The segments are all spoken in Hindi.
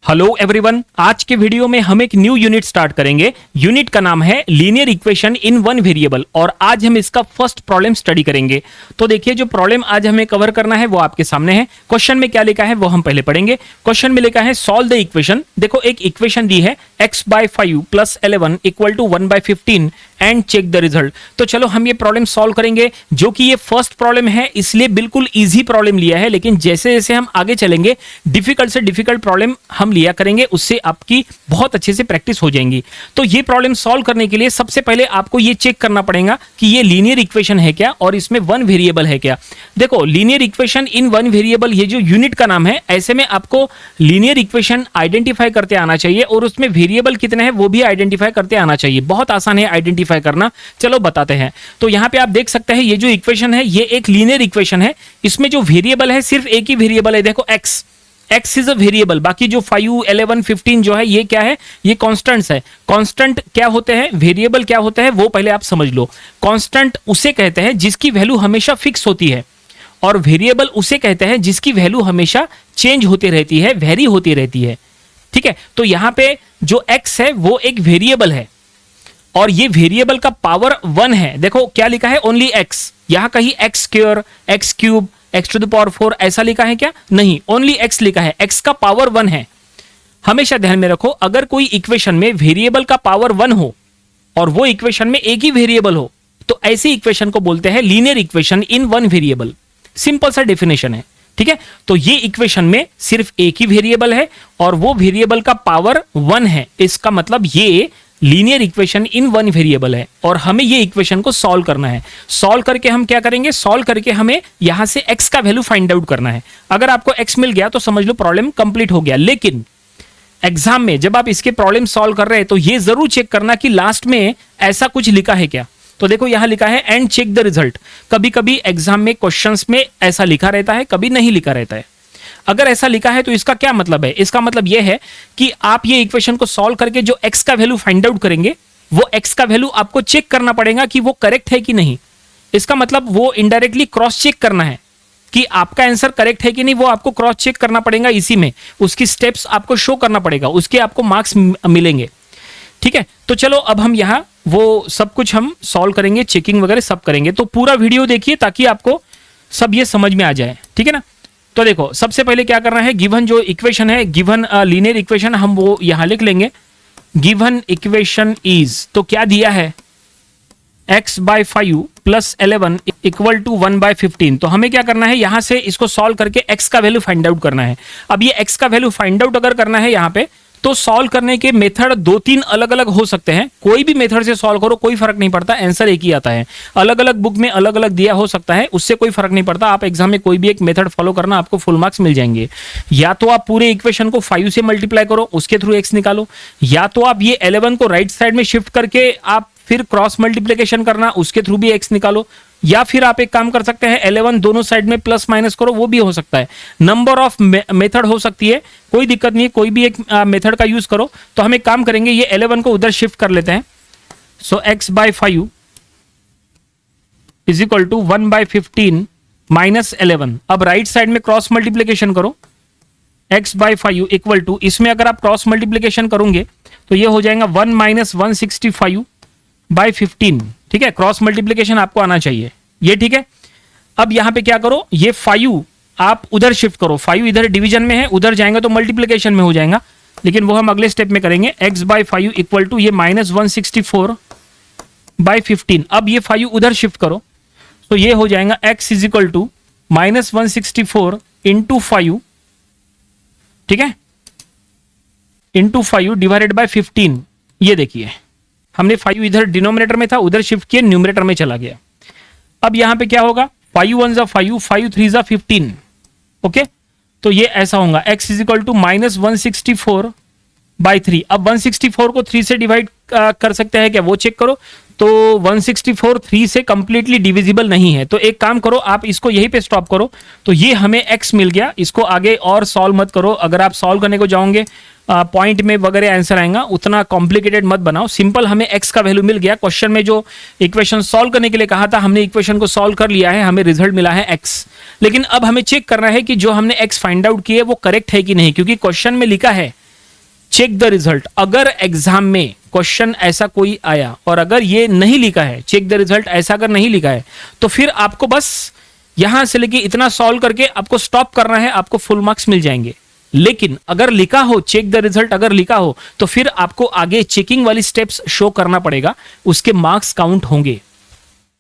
हेलो एवरीवन, आज के वीडियो में हम एक न्यू यूनिट स्टार्ट करेंगे। यूनिट का नाम है linear equation in one variable और आज हम इसका फर्स्ट प्रॉब्लम स्टडी करेंगे। तो देखिए, जो प्रॉब्लम आज हमें कवर करना है वो आपके सामने है। क्वेश्चन में क्या लिखा है वो हम पहले पढ़ेंगे। क्वेश्चन में लिखा है सॉल्व द इक्वेशन। देखो, एक इक्वेशन दी है x/5 + 11 = 1/15 and check the result. तो चलो हम ये प्रॉब्लम सॉल्व करेंगे, जो कि ये फर्स्ट प्रॉब्लम है इसलिए बिल्कुल इजी प्रॉब्लम लिया है, लेकिन जैसे जैसे हम आगे चलेंगे डिफिकल्ट से डिफिकल्ट प्रॉब्लम हम लिया करेंगे, उससे आपकी बहुत अच्छे से प्रैक्टिस हो जाएंगी। तो ये प्रॉब्लम सॉल्व करने के लिए सबसे पहले आपको ये चेक करना पड़ेगा कि ये लीनियर इक्वेशन है क्या और इसमें वन वेरिएबल है क्या। देखो, linear equation in one variable ये जो यूनिट का नाम है, ऐसे में आपको लीनियर इक्वेशन आइडेंटिफाई करते आना चाहिए और उसमें वेरिएबल कितने हैं वो भी आइडेंटिफाई करते आना चाहिए। बहुत आसान है आइडेंटिफाई करना। चलो बताते हैं। तो यहां पे आप देख सकते हैं ये जो इक्वेशन है ये एक लीनियर इक्वेशन है। इसमें जो वेरिएबल है सिर्फ एक ही वेरिएबल है। देखो, x इज अ वेरिएबल। बाकी जो 5, 11, 15 जो है ये क्या है, ये कांस्टेंट्स है। कांस्टेंट क्या होते हैं, वेरिएबल क्या होते हैं वो पहले आप समझ लो। कांस्टेंट उसे कहते हैं जिसकी वैल्यू हमेशा फिक्स होती है और वेरिएबल उसे कहते हैं जिसकी वैल्यू हमेशा चेंज होती रहती है, वेरी होती रहती है। ठीक है, तो यहां पे जो x है वो एक वेरिएबल है और ये वेरिएबल का पावर 1 है। देखो क्या लिखा है, ओनली x। यहां कहीं x², x³ x⁴ ऐसा लिखा है क्या? नहीं, ओनली x लिखा है। x का पावर 1 है। हमेशा ध्यान में रखो, अगर कोई इक्वेशन में वेरिएबल का पावर 1 हो और वो इक्वेशन में एक ही वेरिएबल हो तो ऐसी इक्वेशन को बोलते हैं linear equation in one variable. Simple सा डेफिनेशन है। ठीक है, तो ये इक्वेशन में सिर्फ एक ही वेरिएबल है और वो वेरिएबल का पावर 1 है। इसका मतलब ये linear equation in one variable है और हमें ये इक्वेशन को सॉल्व करना है। सॉल्व करके हम क्या करेंगे, सॉल्व करके हमें यहां से x का वैल्यू फाइंड आउट करना है। अगर आपको x मिल गया तो समझ लो प्रॉब्लम कंप्लीट हो गया। लेकिन एग्जाम में जब आप इसके प्रॉब्लम सॉल्व कर रहे हैं तो ये जरूर चेक करना कि लास्ट में ऐसा कुछ लिखा है क्या। तो देखो यहां लिखा है एंड चेक द रिजल्ट। कभी कभी एग्जाम में क्वेश्चंस में ऐसा लिखा रहता है, कभी नहीं लिखा रहता है। अगर ऐसा लिखा है तो इसका क्या मतलब है, इसका मतलब यह है कि आप ये इक्वेशन को सॉल्व करके जो x का वैल्यू फाइंड आउट करेंगे वो x का वैल्यू आपको चेक करना पड़ेगा कि वो करेक्ट है कि नहीं। इसका मतलब वो इनडायरेक्टली क्रॉस चेक करना है कि आपका आंसर करेक्ट है कि नहीं, वो आपको क्रॉस चेक करना पड़ेगा। इसी में उसकी स्टेप्स आपको शो करना पड़ेगा, उसके आपको मार्क्स मिलेंगे। ठीक है, तो चलो अब हम यहाँ वो सब कुछ हम सॉल्व करेंगे, चेकिंग वगैरह सब करेंगे। तो पूरा वीडियो देखिए ताकि आपको सब ये समझ में आ जाए। ठीक है ना। तो देखो, सबसे पहले क्या करना है, गिवन जो इक्वेशन है, गिवन लीनियर इक्वेशन हम वो यहां लिख लेंगे। गिवन इक्वेशन इज, तो क्या दिया है, x/5 + 11 = 1/15। तो हमें क्या करना है, यहां से इसको सॉल्व करके x का वैल्यू फाइंड आउट करना है। अब ये x का वैल्यू फाइंड आउट अगर करना है यहां पे, तो सॉल्व करने के मेथड 2-3 अलग अलग हो सकते हैं। कोई भी मेथड से सॉल्व करो, कोई फर्क नहीं पड़ता, आंसर एक ही आता है। अलग अलग बुक में अलग अलग दिया हो सकता है, उससे कोई फर्क नहीं पड़ता। आप एग्जाम में कोई भी एक मेथड फॉलो करना, आपको फुल मार्क्स मिल जाएंगे। या तो आप पूरे इक्वेशन को 5 से मल्टीप्लाई करो, उसके थ्रू x निकालो, या तो आप ये 11 को राइट साइड में शिफ्ट करके आप फिर क्रॉस मल्टीप्लिकेशन करना, उसके थ्रू भी x निकालो, या फिर आप एक काम कर सकते हैं 11 दोनों साइड में प्लस माइनस करो, वो भी हो सकता है। नंबर ऑफ मेथड हो सकती है, कोई दिक्कत नहीं है, कोई भी एक मेथड का यूज करो। तो हम एक काम करेंगे, ये 11 को उधर शिफ्ट कर लेते हैं। सो x/5 = 1/15 - 11। अब राइट साइड में क्रॉस मल्टीप्लिकेशन करो। x/5 = इसमें अगर आप क्रॉस मल्टीप्लिकेशन करोगे तो ये हो जाएगा 1 - 165/15। ठीक है, क्रॉस मल्टीप्लिकेशन आपको आना चाहिए ये। ठीक है, अब यहां पे क्या करो, ये 5 आप उधर शिफ्ट करो। 5 इधर डिवीजन में है, उधर जाएंगे तो मल्टीप्लिकेशन में हो जाएगा, लेकिन वो हम अगले स्टेप में करेंगे। x/5 = ये -164/15। अब ये 5 उधर शिफ्ट करो तो ये हो जाएगा x = -164 × 5। ठीक है, × 5 / 15। ये देखिए, हमने 5 इधर डिनोमिनेटर में था, उधर शिफ्ट किए, न्यूमरेटर में चला गया। अब यहां पे क्या होगा, 5 × 1 = 5, 5 × 3 = 15। ओके, तो ये ऐसा होगा, x = -164/3। अब 164 को 3 से डिवाइड कर सकते हैं क्या, वो चेक करो। तो 164 3 से कंप्लीटली डिविजिबल नहीं है, तो एक काम करो, आप इसको यहीं पे स्टॉप करो। तो ये हमें x मिल गया, इसको आगे और सॉल्व मत करो। अगर आप सॉल्व करने को जाओगे पॉइंट में वगैरह आंसर आएगा, उतना कॉम्प्लिकेटेड मत बनाओ। सिंपल हमें x का वैल्यू मिल गया। क्वेश्चन में जो इक्वेशन सॉल्व करने के लिए कहा था, हमने इक्वेशन को सॉल्व कर लिया है, हमें रिजल्ट मिला है x। लेकिन अब हमें चेक करना है कि जो हमने x फाइंड आउट किए वो करेक्ट है कि नहीं, क्योंकि क्वेश्चन में लिखा है चेक द रिजल्ट। अगर एग्जाम में क्वेश्चन ऐसा कोई आया और अगर ये नहीं लिखा है, चेक द रिजल्ट ऐसा अगर नहीं लिखा है, तो फिर आपको बस यहां से लेके इतना सॉल्व करके आपको स्टॉप करना है, आपको फुल मार्क्स मिल जाएंगे। लेकिन अगर लिखा हो चेक द रिजल्ट, अगर लिखा हो तो फिर आपको आगे चेकिंग वाली स्टेप्स शो करना पड़ेगा, उसके मार्क्स काउंट होंगे।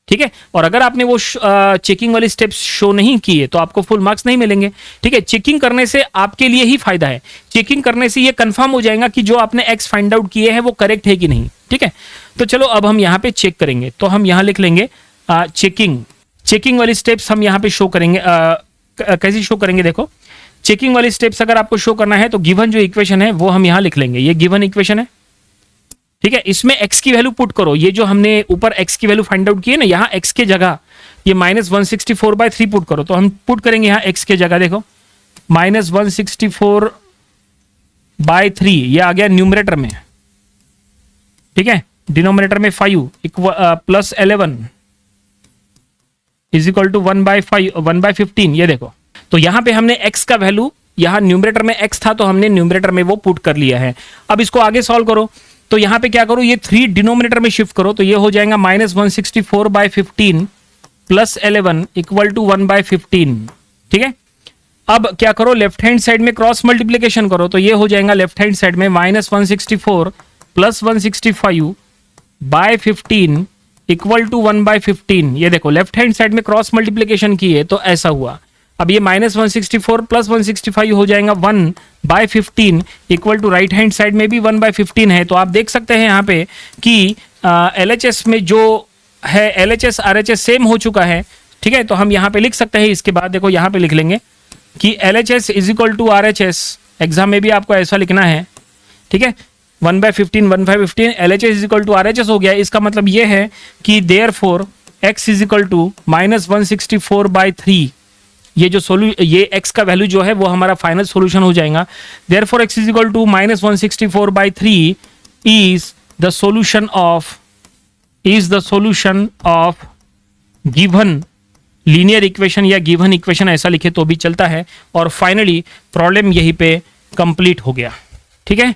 ठीक है, और अगर आपने वो चेकिंग वाली स्टेप्स शो नहीं किए तो आपको फुल मार्क्स नहीं मिलेंगे। ठीक है, चेकिंग करने से आपके लिए ही फायदा है। चेकिंग करने से ये कंफर्म हो जाएगा कि जो आपने एक्स फाइंड आउट किए हैं वो करेक्ट है कि नहीं। ठीक है, तो चलो अब हम यहाँ पे चेक करेंगे। तो हम यहाँ लिख लेंगे चेकिंग वाली स्टेप्स हम यहाँ पे शो करेंगे। कैसे शो करेंगे, देखो चेकिंग वाली स्टेप्स अगर आपको शो करना है तो गिवन जो इक्वेशन है वो हम यहाँ लिख लेंगे। ये गिवन इक्वेशन है, ठीक है, इसमें x की वैल्यू पुट करो। ये जो हमने ऊपर x की वैल्यू फाइंड आउट की है ना, यहाँ x के जगह ये -164/3 पुट करो। तो हम पुट करेंगे यहाँ x के जगह, देखो -164/3 ये आ गया न्यूमरेटर में। ठीक है, डिनोमिनेटर में 5 प्लस 11 इज इक्वल टू 1/15। ये देखो, तो यहां पे हमने x का वैल्यू, यहां न्यूमरेटर में x था तो हमने न्यूमरेटर में वो पुट कर लिया है। अब इसको आगे सॉल्व करो तो यहां पे क्या करो, ये 3 डिनोमिनेटर में शिफ्ट करो तो ये हो जाएगा -164/15 प्लस 11 इक्वल टू 1/15। ठीक है, अब क्या करो, लेफ्ट हैंड साइड में क्रॉस मल्टीप्लीकेशन करो तो ये हो जाएगा लेफ्ट हैंड साइड में -164 प्लस 165/15 इक्वल टू 1/15। ये देखो लेफ्ट हैंड साइड में क्रॉस मल्टीप्लीकेशन की है तो ऐसा हुआ। अब ये -164 प्लस 165 हो जाएगा 1/15 equal to right hand side में भी 1/15 है। तो आप देख सकते हैं यहाँ पे कि LHS में जो है LHS RHS सेम हो चुका है। ठीक है, तो हम यहाँ पे लिख सकते हैं। इसके बाद देखो यहाँ पे लिख लेंगे कि LHS is equal to RHS। Exam में भी आपको ऐसा लिखना है। ठीक है, 1/15 1/15 LHS is equal to RHS हो गया। इसका मतलब ये है कि therefore x is equal to -164/3। ये जो ये x का वैल्यू जो है वो हमारा फाइनल सॉल्यूशन हो जाएगा। Therefore x is equal to -164/3 is the solution of given linear equation या गिवन इक्वेशन, ऐसा लिखे तो भी चलता है। और फाइनली प्रॉब्लम यहीं पे कंप्लीट हो गया। ठीक है,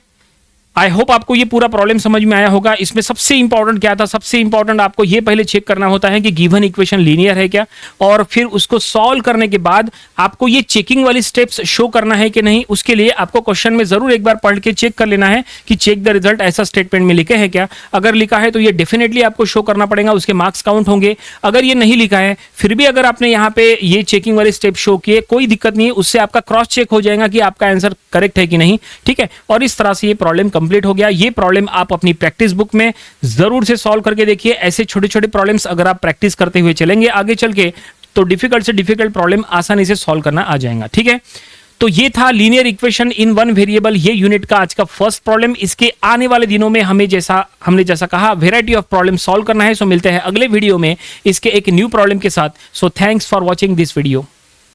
आई होप आपको ये पूरा प्रॉब्लम समझ में आया होगा। इसमें सबसे इंपॉर्टेंट क्या था, सबसे इंपॉर्टेंट आपको ये पहले चेक करना होता है कि गिवन इक्वेशन लीनियर है क्या, और फिर उसको सॉल्व करने के बाद आपको ये चेकिंग वाली स्टेप्स शो करना है कि नहीं। उसके लिए आपको क्वेश्चन में जरूर एक बार पढ़ के चेक कर लेना है कि चेक द रिजल्ट ऐसा स्टेटमेंट में लिखे है क्या। अगर लिखा है तो ये डेफिनेटली आपको शो करना पड़ेगा, उसके मार्क्स काउंट होंगे। अगर ये नहीं लिखा है फिर भी अगर आपने यहाँ पे ये चेकिंग वाले स्टेप शो किए, कोई दिक्कत नहीं है, उससे आपका क्रॉस चेक हो जाएगा कि आपका आंसर करेक्ट है कि नहीं। ठीक है, और इस तरह से ये प्रॉब्लम कंप्लीट हो गया। ये प्रॉब्लम आप अपनी प्रैक्टिस बुक में जरूर से सॉल्व करके देखिए। ऐसे छोटे छोटे प्रॉब्लम्स अगर आप प्रैक्टिस करते हुए चलेंगे आगे चल के तो डिफिकल्ट से डिफिकल्ट प्रॉब्लम आसानी से सॉल्व करना आ जाएगा। ठीक है, तो ये था linear equation in one variable, ये यूनिट का आज का फर्स्ट प्रॉब्लम। इसके आने वाले दिनों में हमने जैसा कहा वैरायटी ऑफ प्रॉब्लम सॉल्व करना है। सो मिलते हैं अगले वीडियो में इसके एक न्यू प्रॉब्लम के साथ। So thanks for watching this video.